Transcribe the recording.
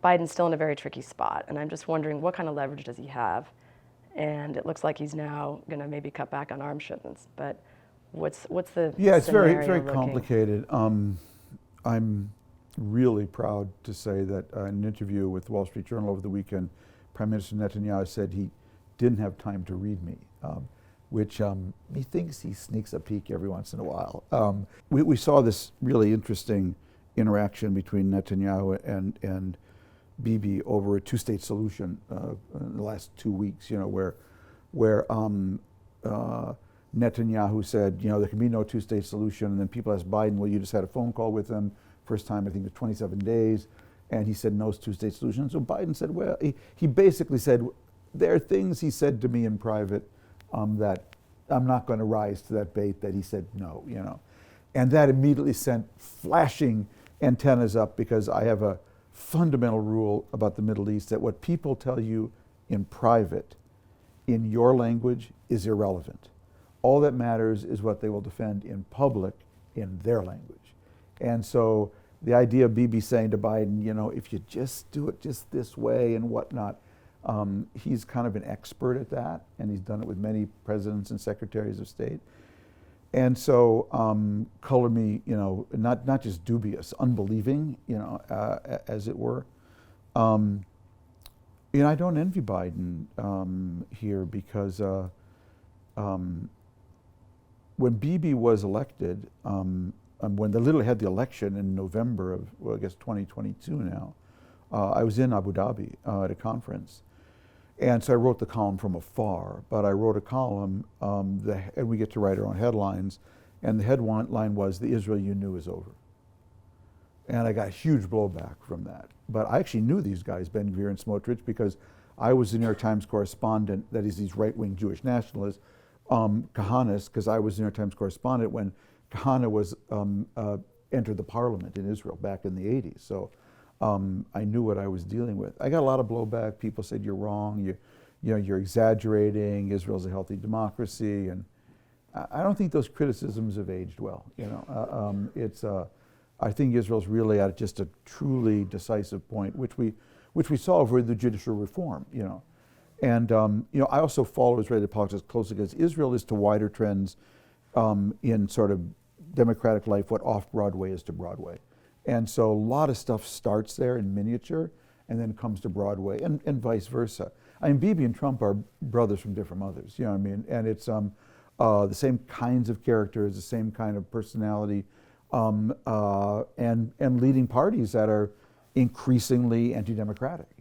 Biden's still in a very tricky spot, and I'm just wondering what kind of leverage does he have? And it looks like he's now going to maybe cut back on arms shipments. But what's the Yeah, it's scenario very looking? complicated. I'm really proud to say that in an interview with the Wall Street Journal over the weekend, Prime Minister Netanyahu said he didn't have time to read me, which he thinks he sneaks a peek every once in a while. We saw this really interesting interaction between Netanyahu and Bibi over a two-state solution in the last 2 weeks. Where Netanyahu said, there can be no two-state solution, and then people asked Biden, well, you just had a phone call with him, first time I think in 27 days, and he said no two-state solution. So Biden said, well, he basically said, there are things he said to me in private that I'm not going to rise to that bait that he said no, And that immediately sent flashing antennas up, because I have a fundamental rule about the Middle East that what people tell you in private, in your language, is irrelevant. All that matters is what they will defend in public in their language. And so the idea of Bibi saying to Biden, if you just do it just this way and whatnot, he's kind of an expert at that, and he's done it with many presidents and secretaries of state. And so color me, not just dubious, unbelieving, as it were. I don't envy Biden here, because when Bibi was elected, when they literally had the election in November of, I guess 2022 now, I was in Abu Dhabi at a conference. And so I wrote the column from afar, but I wrote a column, and we get to write our own headlines, and the headline was, "The Israel You Knew Is Over." And I got huge blowback from that. But I actually knew these guys, Ben-Gvir and Smotrich, because I was the New York Times correspondent, that is, these right-wing Jewish nationalists, Kahanis, because I was the New York Times correspondent when Kahana was entered the parliament in Israel back in the 80s. So I knew what I was dealing with. I got a lot of blowback. People said, you're wrong, you're exaggerating, Israel's a healthy democracy, and I don't think those criticisms have aged well. I think Israel's really at just a truly decisive point, which we saw over the judicial reform. And I also follow Israeli politics closely, because Israel is to wider trends in sort of democratic life what off-Broadway is to Broadway. And so a lot of stuff starts there in miniature and then comes to Broadway, and vice versa. I mean, Bibi and Trump are brothers from different mothers, and it's the same kinds of characters, the same kind of personality, and leading parties that are increasingly anti-democratic.